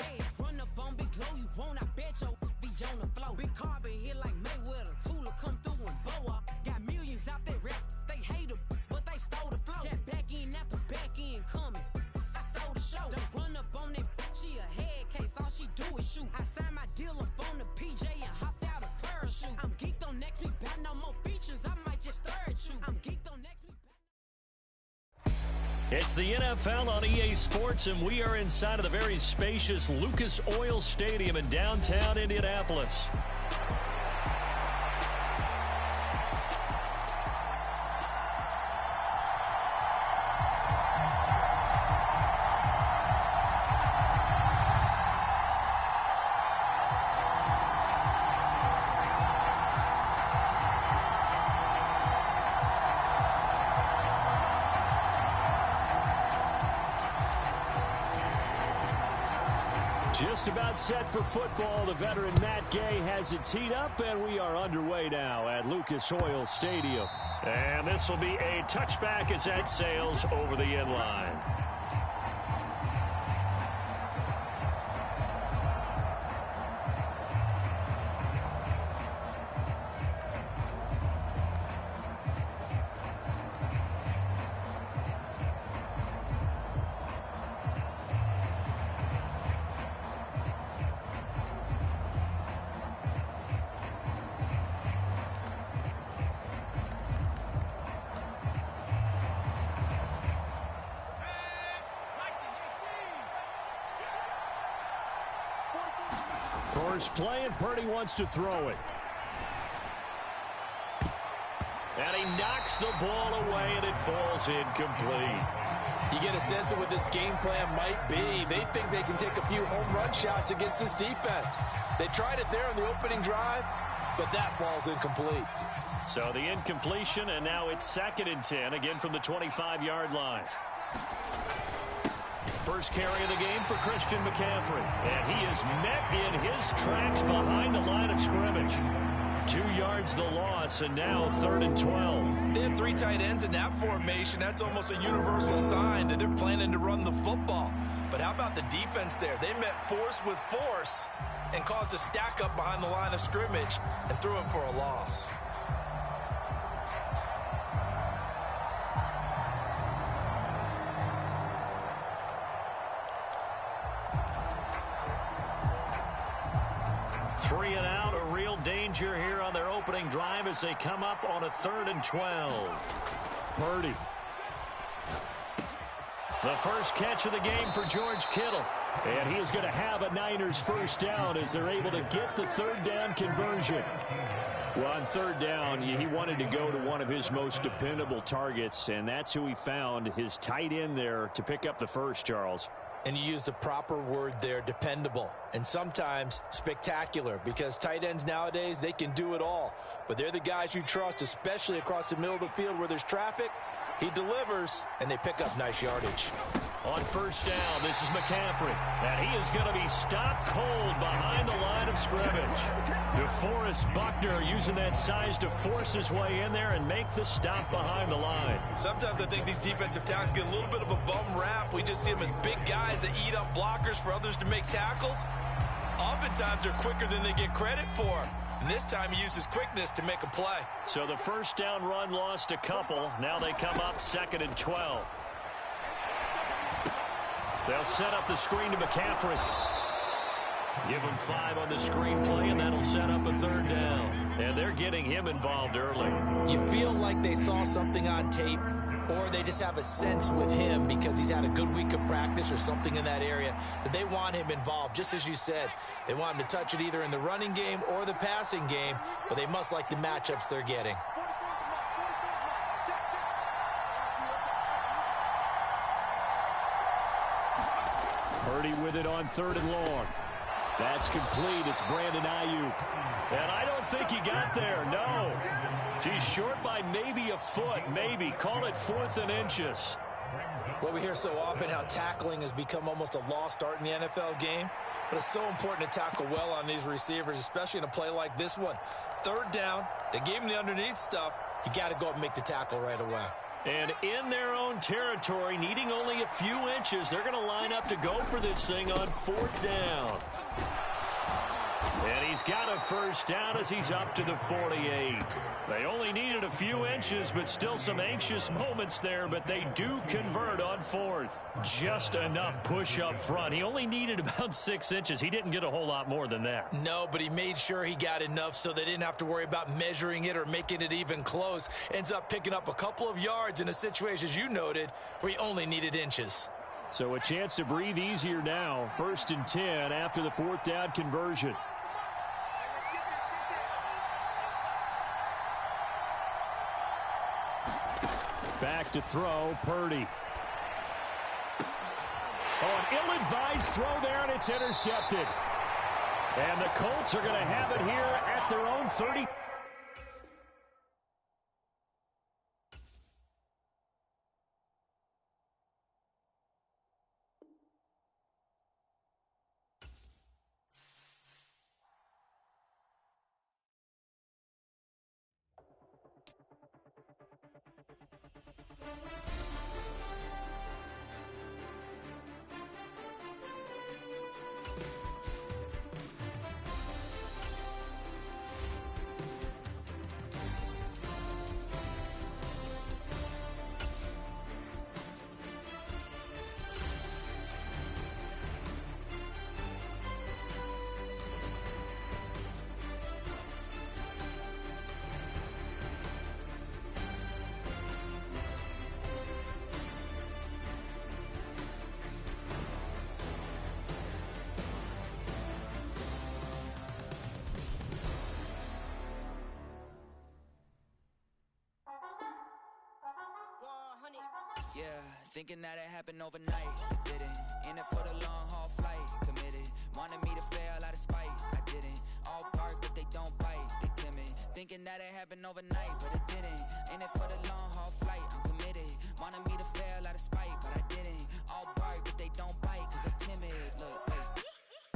cash. Run up on big glow, you won't, I bet your be on the floor. Big carbon hit like Mayweather, Tula come through and blow up. Got millions out there rap, they hate her, but they stole the flow. Got back in after back in coming, I stole the show. Don't run up on that, she a head case, all she do is shoot. I signed my deal up on the PJ and hopped out a parachute. I'm geeked on next week, got no more features, I might just stare at you. I'm geeked on next week. It's the NFL on EA Sports, and we are inside of the very spacious Lucas Oil Stadium in downtown Indianapolis. Just about set for football. The veteran Matt Gay has it teed up, and we are underway now at Lucas Oil Stadium. And this will be a touchback as that sails over the end line. First play, and Purdy wants to throw it. And he knocks the ball away, and it falls incomplete. You get a sense of what this game plan might be. They think they can take a few home run shots against this defense. They tried it there in the opening drive, but that ball's incomplete. So the incompletion, and now it's 2nd and 10, again from the 25-yard line. First carry of the game for Christian McCaffrey. And he is met in his tracks behind the line of scrimmage. 2 yards the loss, and now 3rd and 12. They have 3 tight ends in that formation. That's almost a universal sign that they're planning to run the football. But how about the defense there? They met force with force and caused a stack up behind the line of scrimmage and threw him for a loss. Three and out, a real danger here on their opening drive as they come up on a 3rd and 12. Purdy. The first catch of the game for George Kittle. And he is going to have a Niners first down as they're able to get the 3rd down conversion. Well, on 3rd down, he wanted to go to one of his most dependable targets, and that's who he found, his tight end there, to pick up the first, Charles. And you use the proper word there, dependable, and sometimes spectacular, because tight ends nowadays, they can do it all. But they're the guys you trust, especially across the middle of the field where there's traffic. He delivers, and they pick up nice yardage. On first down, this is McCaffrey, and he is going to be stopped cold behind the line of scrimmage. DeForest Buckner using that size to force his way in there and make the stop behind the line. Sometimes I think these defensive tackles get a little bit of a bum rap. We just see them as big guys that eat up blockers for others to make tackles. Oftentimes they're quicker than they get credit for. And this time he uses quickness to make a play. So the first down run lost a couple. Now they come up 2nd and 12. They'll set up the screen to McCaffrey. Give him 5 on the screen play, and that'll set up a 3rd down. And they're getting him involved early. You feel like they saw something on tape, or they just have a sense with him because he's had a good week of practice or something in that area that they want him involved. Just as you said, they want him to touch it either in the running game or the passing game, but they must like the matchups they're getting. Purdy with it on 3rd and long. That's complete. It's Brandon Ayuk. And I don't think he got there. No. He's short by maybe a foot. Maybe. Call it 4th and inches. Well, we hear so often how tackling has become almost a lost art in the NFL game. But it's so important to tackle well on these receivers, especially in a play like this one. 3rd down. They gave him the underneath stuff. You got to go up and make the tackle right away. And in their own territory, needing only a few inches, they're going to line up to go for this thing on 4th down. And he's got a first down as he's up to the 48. They only needed a few inches, but still some anxious moments there, but they do convert on 4th. Just enough push up front. He only needed about 6 inches. He didn't get a whole lot more than that. No, but he made sure he got enough so they didn't have to worry about measuring it or making it even close. Ends up picking up a couple of yards in a situation, as you noted, where he only needed inches. So a chance to breathe easier now. 1st and 10 after the 4th down conversion. Back to throw, Purdy. Oh, an ill-advised throw there, and it's intercepted. And the Colts are going to have it here at their own 30. Yeah, thinking that it happened overnight, it didn't. In it for the long haul flight, committed. Wanted me to fail out of spite, I didn't. All bark but they don't bite, they timid. Thinking that it happened overnight, but it didn't. In it for the long haul flight, I'm committed. Wanted me to fail out of spite, but I didn't. All bark but they don't bite, cause they timid. Look, wait.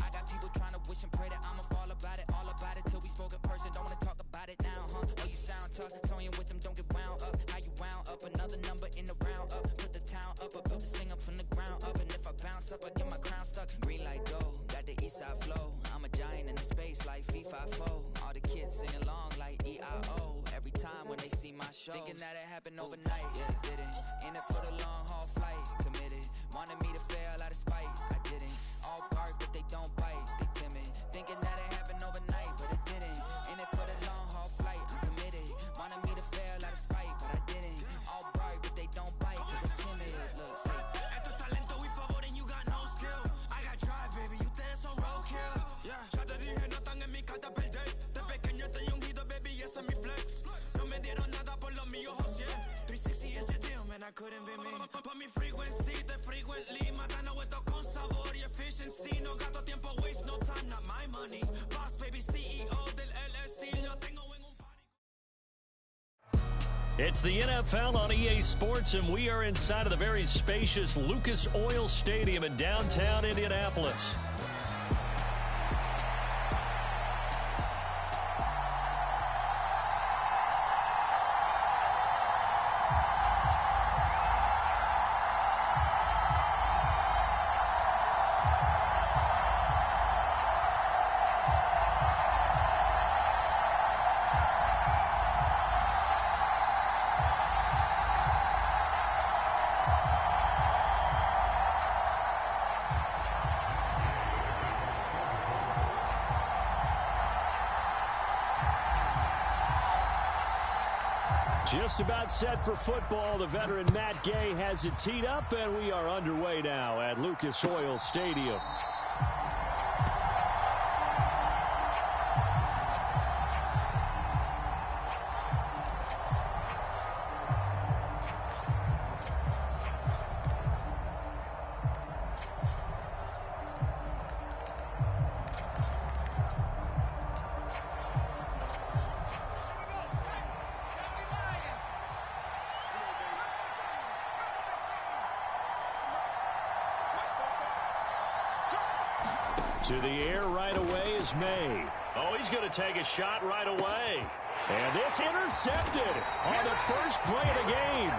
I got people trying to wish and pray that I'ma fall about it. All about it till we spoke in person, don't wanna talk about it now, huh? Oh, you sound tough, toying with them, don't get wound up. How you wound up, another number in the round up. Put the town up, I built this thing up from the ground up. And if I bounce up, I get my crown stuck. Green light go, got the east side flow. I'm a giant in the space like FIFA 4. All the kids sing along like EIO. Every time when they see my shows. Thinking that it happened overnight, yeah, didn't. In it for the long haul flight, committed. Wanted me to fail out of spite, I didn't. All bark but they don't bite, they timid. Thinking that it happened overnight, but it didn't. In it for the long haul flight, I'm committed. Wanted me to fail out of spite, but I didn't. All bark but they don't bite, cause I'm timid. Look, Esto es talento y favor and you got no skill. I got drive, baby, ustedes son roadkill. Yeah, ya te dije, no están en mi carta perder. De pequeño estoy ungido, baby, ese es mi flex. No me dieron nada por lo mío, José. 360 is your deal, man, I couldn't be me. Pa' mi frequency, te frequently. Matando esto con sabor y efficiency. No gasto tiempo, waste no time, not my money. Boss, baby, CEO del LLC. Lo tengo en un party. It's the NFL on EA Sports, and we are inside of the very spacious Lucas Oil Stadium in downtown Indianapolis. Just about set for football. The veteran Matt Gay has it teed up, and we are underway now at Lucas Oil Stadium. To the air right away is May. Oh, he's going to take a shot right away. And this intercepted on the first play of the game.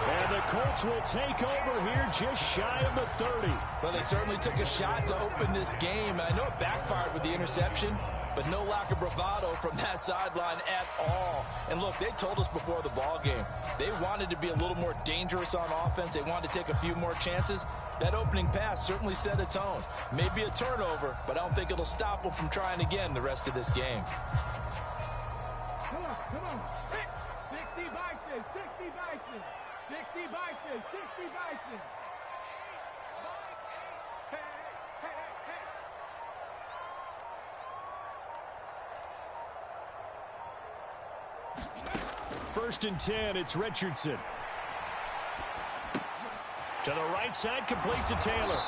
And the Colts will take over here just shy of the 30. Well, they certainly took a shot to open this game. And I know it backfired with the interception, but no lack of bravado from that sideline at all. And look, they told us before the ball game, they wanted to be a little more dangerous on offense. They wanted to take a few more chances. That opening pass certainly set a tone. Maybe a turnover, but I don't think it'll stop them from trying again the rest of this game. Come on. 60 Bison, 60 Bison, 60 Bison, 60 Bison. First and 10, it's Richardson. To the right side, complete to Taylor.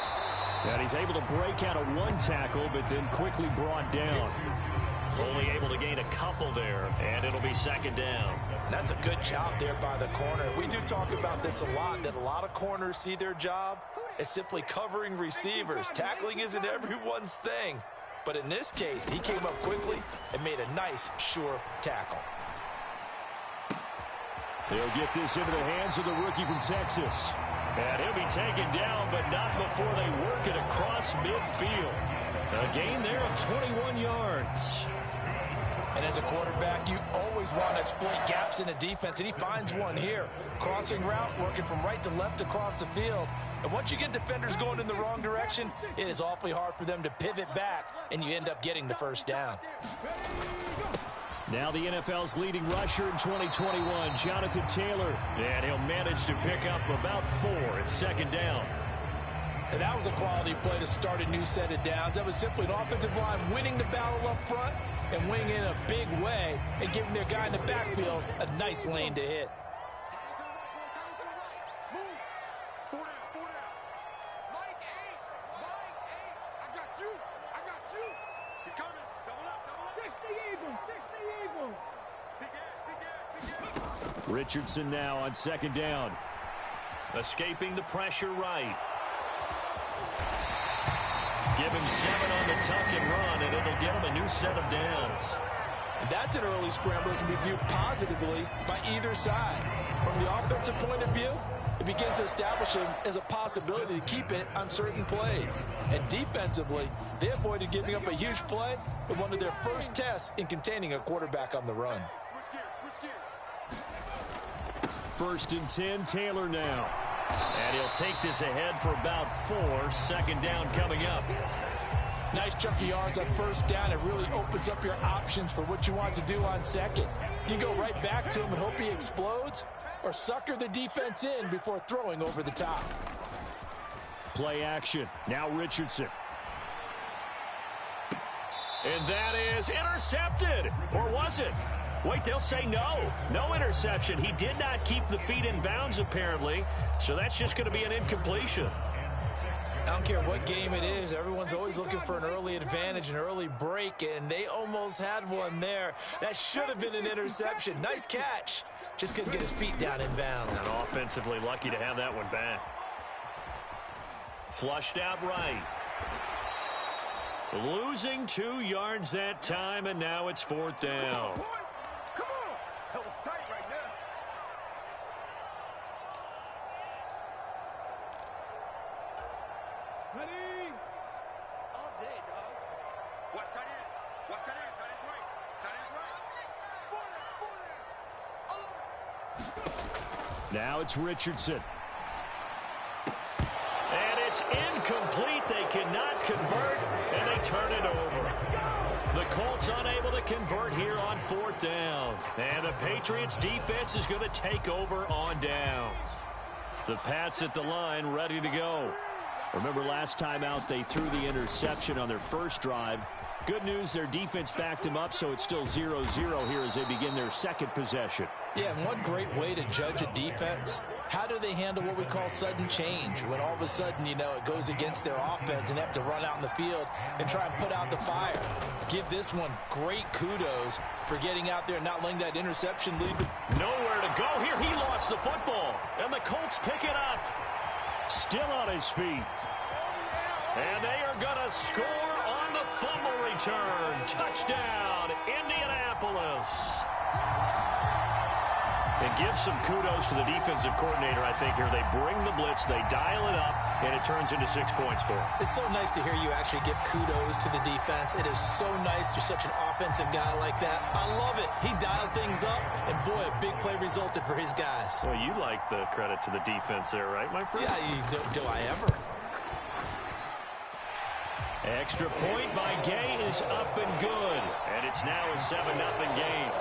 And he's able to break out of one tackle, but then quickly brought down. Only able to gain a couple there, and it'll be second down. That's a good job there by the corner. We do talk about this a lot, that a lot of corners see their job as simply covering receivers. Tackling isn't everyone's thing. But in this case, he came up quickly and made a nice, sure tackle. They'll get this into the hands of the rookie from Texas. And he'll be taken down, but not before they work it across midfield. A gain there of 21 yards. And as a quarterback, you always want to exploit gaps in the defense, and he finds one here. Crossing route, working from right to left across the field. And once you get defenders going in the wrong direction, it is awfully hard for them to pivot back, and you end up getting the first down. Now the NFL's leading rusher in 2021, Jonathan Taylor. And he'll manage to pick up about 4 at second down. And that was a quality play to start a new set of downs. That was simply an offensive line winning the battle up front and winning in a big way and giving their guy in the backfield a nice lane to hit. Richardson now on second down. Escaping the pressure right. Give him 7 on the tuck and run, and it'll get him a new set of downs. That's an early scramble that can be viewed positively by either side. From the offensive point of view, it begins to establish him as a possibility to keep it on certain plays. And defensively, they avoided giving up a huge play with one of their first tests in containing a quarterback on the run. First and 10, Taylor now. And he'll take this ahead for about 4. Second down coming up. Nice chunk of yards on first down. It really opens up your options for what you want to do on second. You go right back to him and hope he explodes, or sucker the defense in before throwing over the top. Play action. Now Richardson. And that is intercepted. Or was it? Wait, they'll say no. No interception. He did not keep the feet in bounds, apparently. So that's just going to be an incompletion. I don't care what game it is. Everyone's always looking for an early advantage, an early break, and they almost had one there. That should have been an interception. Nice catch. Just couldn't get his feet down in bounds. And offensively lucky to have that one back. Flushed out right. Losing 2 yards that time, and now it's 4th down. That was tight right there. Ready? All day, dog. Watch tight end. Watch tight end. Tight end's right. Tight end's right. 4 there. Now it's Richardson. And it's incomplete. They cannot convert, and they turn it over. The Colts unable to convert here on 4th down. And the Patriots defense is going to take over on downs. The Pats at the line ready to go. Remember last time out they threw the interception on their first drive. Good news, their defense backed them up, so it's still 0-0 here as they begin their second possession. Yeah, and one great way to judge a defense, how do they handle what we call sudden change? When all of a sudden, you know, it goes against their offense and they have to run out in the field and try and put out the fire. Give this one great kudos for getting out there and not letting that interception lead. Nowhere to go here. He lost the football, and the Colts pick it up. Still on his feet. And they are going to score on the fumble return. Touchdown, Indianapolis. And give some kudos to the defensive coordinator, I think, here. They bring the blitz, they dial it up, and it turns into 6 points for them. It's so nice to hear you actually give kudos to the defense. It is so nice. You're such an offensive guy like that. I love it. He dialed things up, and boy, a big play resulted for his guys. Well, you like the credit to the defense there, right, my friend? Yeah, do I ever? Extra point by Gay is up and good. And it's now a 7-0 game.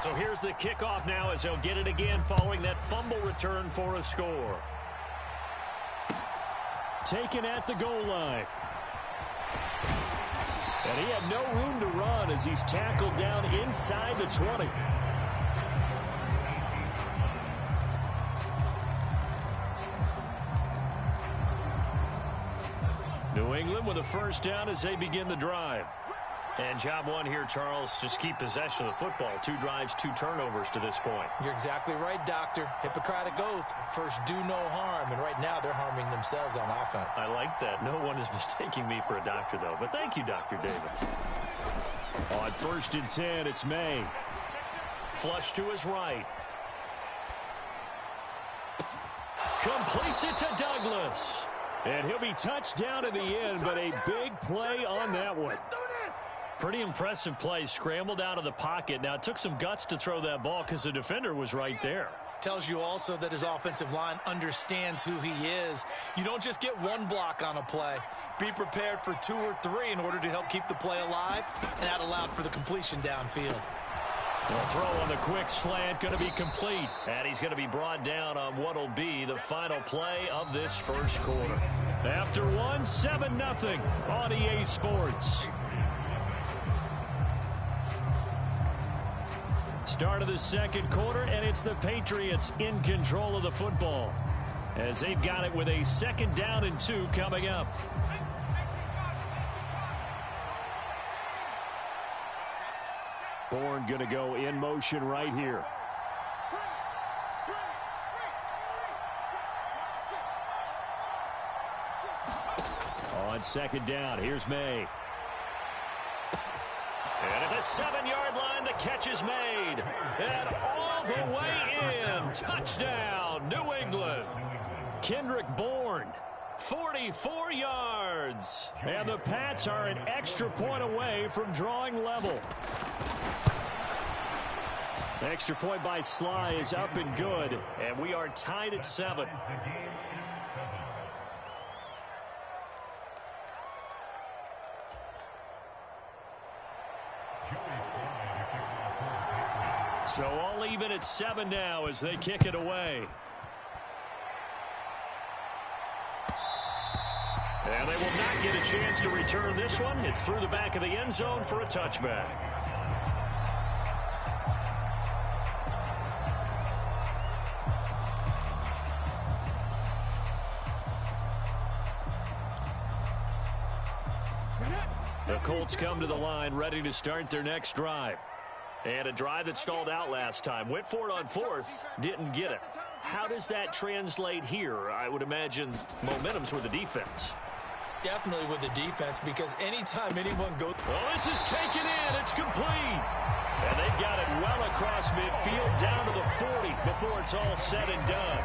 So here's the kickoff now as he'll get it again following that fumble return for a score. Taken at the goal line. And he had no room to run as he's tackled down inside the 20. New England with a first down as they begin the drive. And job one here, Charles, just keep possession of the football. 2 drives, 2 turnovers to this point. You're exactly right, Doctor. Hippocratic oath. First, do no harm. And right now, they're harming themselves on offense. I like that. No one is mistaking me for a doctor, though. But thank you, Dr. Davis. On 1st and 10, it's May. Flush to his right. Completes it to Douglas. And he'll be touched down in the end, but a big play on that one. Pretty impressive play. Scrambled out of the pocket. Now, it took some guts to throw that ball because the defender was right there. Tells you also that his offensive line understands who he is. You don't just get one block on a play. Be prepared for 2 or 3 in order to help keep the play alive, and that allowed for the completion downfield. The throw on the quick slant going to be complete. And he's going to be brought down on what will be the final play of this first quarter. After 1, 7-0 on EA Sports. Start of the second quarter, and it's the Patriots in control of the football as they've got it with a 2nd down and 2 coming up. Bourne going to go in motion right here. On 2nd down, here's May. And at the 7-yard line, the catch is made. And all the way in. Touchdown, New England. Kendrick Bourne, 44 yards. And the Pats are an extra point away from drawing level. Extra point by Sly is up and good. And we are tied at 7. So all even at 7 now as they kick it away. And they will not get a chance to return this one. It's through the back of the end zone for a touchback. The Colts come to the line ready to start their next drive. And a drive that stalled out last time. Went for it on 4th. Didn't get it. How does that translate here? I would imagine momentum's with the defense. Definitely with the defense, because anytime anyone goes... Well, this is taken in. It's complete. And they've got it well across midfield down to the 40 before it's all said and done.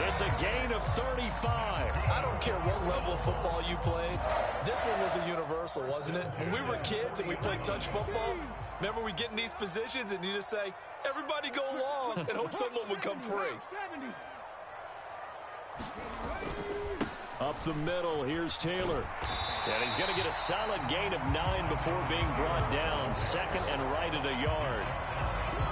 It's a gain of 35. I don't care what level of football you played. This one was a universal, wasn't it? When we were kids and we played touch football, remember we get in these positions and you just say, everybody go long, and hope someone would come free. Up the middle, here's Taylor. And he's going to get a solid gain of 9 before being brought down. 2nd and right at a yard.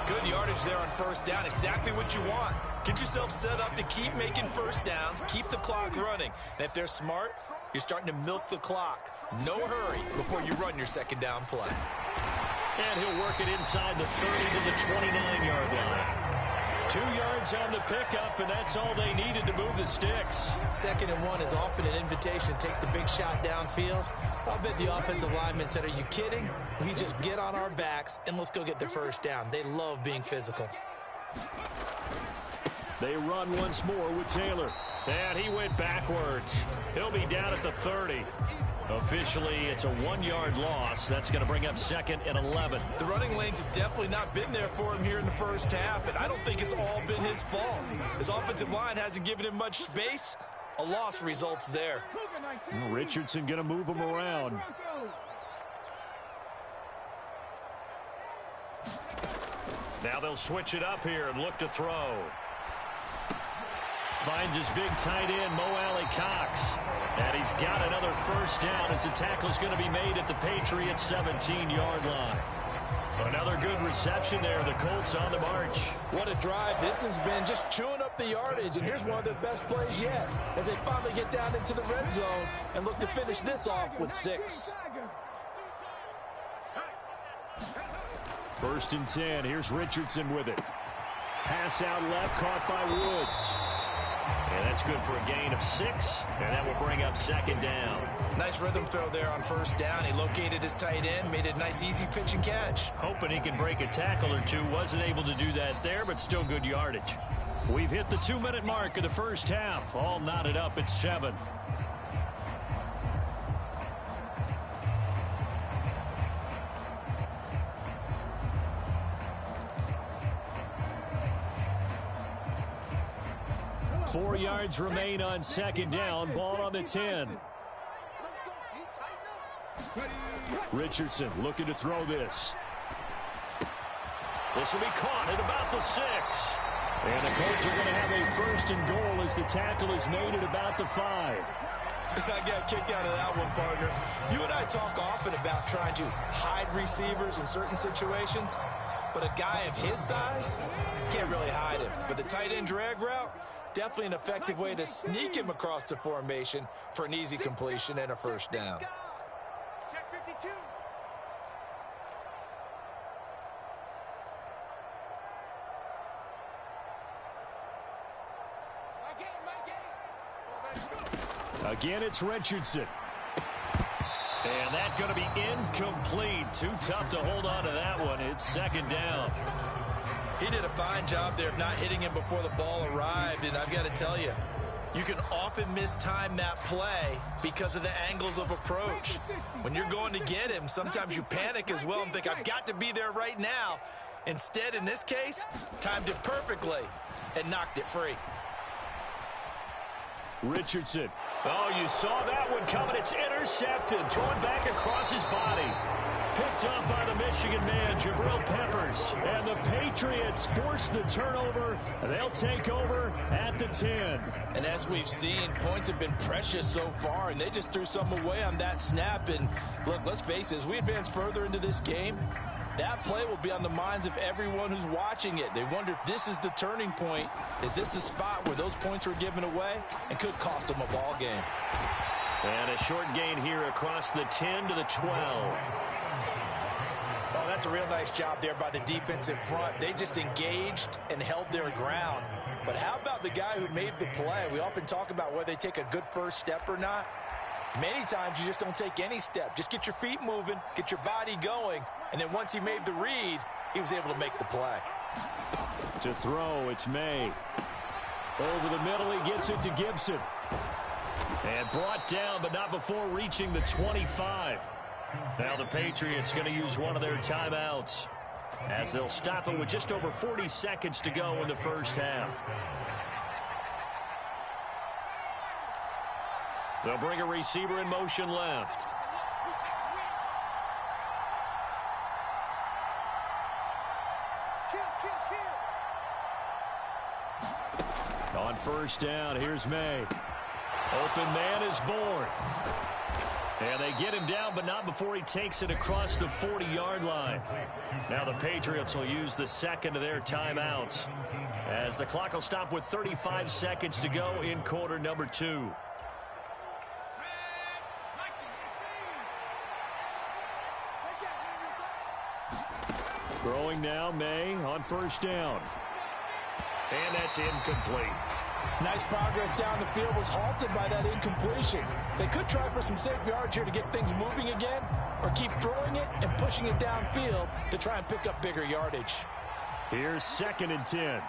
Good yardage there on 1st down. Exactly what you want. Get yourself set up to keep making 1st downs, keep the clock running. And if they're smart, you're starting to milk the clock. No hurry before you run your 2nd down play. And he'll work it inside the 30 to the 29-yard line. 2 yards on the pickup, and that's all they needed to move the sticks. 2nd and 1 is often an invitation to take the big shot downfield. I'll bet the offensive lineman said, are you kidding? We just get on our backs, and let's go get the 1st down. They love being physical. They run once more with Taylor. And he went backwards. He'll be down at the 30. Officially, it's a 1-yard loss. That's going to bring up 2nd and 11. The running lanes have definitely not been there for him here in the first half, and I don't think it's all been his fault. His offensive line hasn't given him much space. A loss results there. Richardson going to move him around. Now they'll switch it up here and look to throw. Finds his big tight end, Mo Alley Cox. And he's got another first down as the tackle's going to be made at the Patriots' 17-yard line. Another good reception there. The Colts on the march. What a drive. This has been just chewing up the yardage, and here's one of their best plays yet as they finally get down into the red zone and look to finish this off with 6. 1st and 10. Here's Richardson with it. Pass out left, caught by Woods. And that's good for a gain of 6, and that will bring up 2nd down. Nice rhythm throw there on 1st down. He located his tight end, made it a nice, easy pitch and catch. Hoping he can break a tackle or two. Wasn't able to do that there, but still good yardage. We've hit the 2-minute mark of the first half. All knotted up at 7. Four yards remain on 2nd down. Ball on the 10. Richardson looking to throw this. This will be caught at about the 6. And the Colts are going to have a 1st and goal as the tackle is made at about the 5. I got kicked out of that one, partner. You and I talk often about trying to hide receivers in certain situations, but a guy of his size can't really hide him. But the tight end drag route, definitely an effective way to sneak him across the formation for an easy completion and a 1st down. Check 52. Again, it's Richardson. And that's going to be incomplete. Too tough to hold on to that one. It's 2nd down. He did a fine job there of not hitting him before the ball arrived, and I've got to tell you, you can often mistime that play because of the angles of approach. When you're going to get him, sometimes you panic as well and think, I've got to be there right now. Instead, in this case, timed it perfectly and knocked it free. Richardson. Oh, you saw that one coming. It's intercepted. Thrown back across his body. Picked up by the Michigan man, Jabril Peppers. And the Patriots force the turnover. They'll take over at the 10. And as we've seen, points have been precious so far, and they just threw some away on that snap. And look, let's face it, as we advance further into this game, that play will be on the minds of everyone who's watching it. They wonder if this is the turning point. Is this the spot where those points were given away and could cost them a ball game? And a short gain here across the 10 to the 12. Oh, that's a real nice job there by the defensive front. They just engaged and held their ground. But how about the guy who made the play? We often talk about whether they take a good first step or not. Many times you just don't take any step. Just get your feet moving, get your body going, and then once he made the read, he was able to make the play. To throw, it's May. Over the middle, he gets it to Gibson. And brought down, but not before reaching the 25. Now the Patriots going to use one of their timeouts as they'll stop it with just over 40 seconds to go in the first half. They'll bring a receiver in motion left. On 1st down, here's May. Open man is born. And they get him down, but not before he takes it across the 40-yard line. Now the Patriots will use the second of their timeouts as the clock will stop with 35 seconds to go in quarter number 2. Throwing now, May on 1st down. And that's incomplete. Nice progress down the field, was halted by that incompletion. They could try for some safe yards here to get things moving again, or keep throwing it and pushing it downfield to try and pick up bigger yardage. Here's 2nd and 10.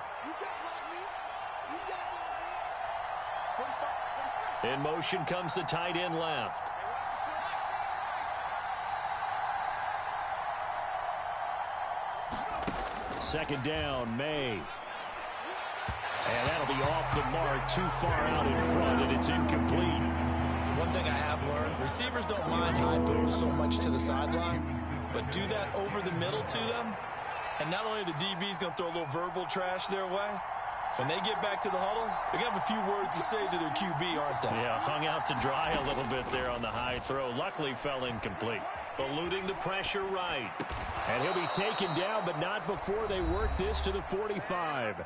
In motion comes the tight end left. Second down, May. And that'll be off the mark, too far out in front, and it's incomplete. One thing I have learned, receivers don't mind high throws so much to the sideline, but do that over the middle to them, and not only the DB's going to throw a little verbal trash their way, when they get back to the huddle, they're going to have a few words to say to their QB, aren't they? Yeah, hung out to dry a little bit there on the high throw. Luckily fell incomplete. Eluding the pressure right. And he'll be taken down, but not before they work this to the 45.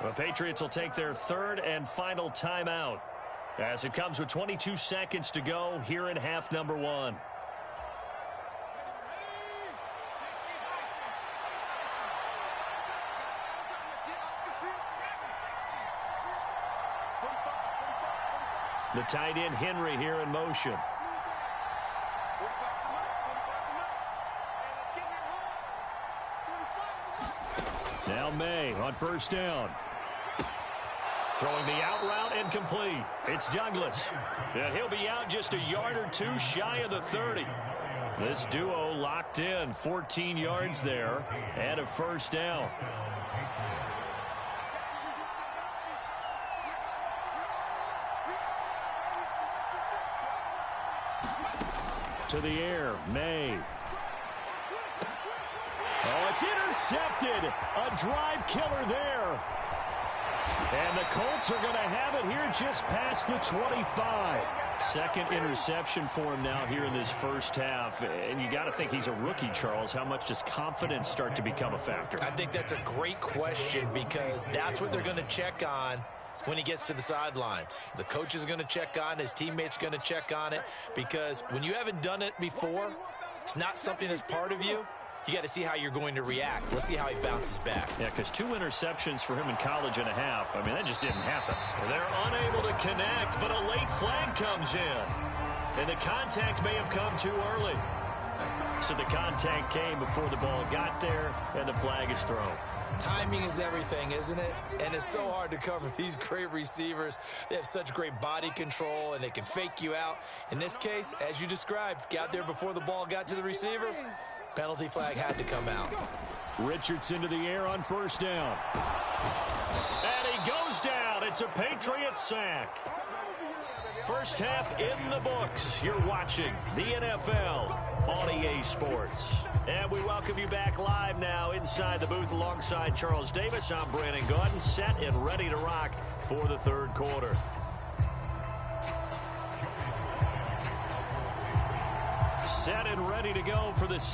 The Patriots will take their third and final timeout as it comes with 22 seconds to go here in half number one. The tight end Henry here in motion. Now May on first down. Throwing the out route and complete. It's Douglas. And he'll be out just a yard or two shy of the 30. This duo locked in. 14 yards there and a first down. To the air, May. Oh, it's intercepted. A drive killer there. And the Colts are going to have it here just past the 25. Second interception for him now here in this first half. And you got to think he's a rookie, Charles. How much does confidence start to become a factor? I think that's a great question because that's what they're going to check on when he gets to the sidelines. The coach is going to check on it. His teammates are going to check on it because when you haven't done it before, it's not something that's part of you. You got to see how you're going to react. Let's see how he bounces back. Yeah, because 2 interceptions for him in college and a half. I mean, that just didn't happen. They're unable to connect, but a late flag comes in. And the contact may have come too early. So the contact came before the ball got there, and the flag is thrown. Timing is everything, isn't it? And it's so hard to cover these great receivers. They have such great body control, and they can fake you out. In this case, as you described, got there before the ball got to the receiver. Penalty flag had to come out. Richards into the air on first down. And he goes down. It's a Patriot sack. First half in the books. You're watching the NFL on EA Sports. And we welcome you back live now inside the booth alongside Charles Davis. I'm Brandon Gaudin, set and ready to rock for the third quarter. Set and ready to go for the second.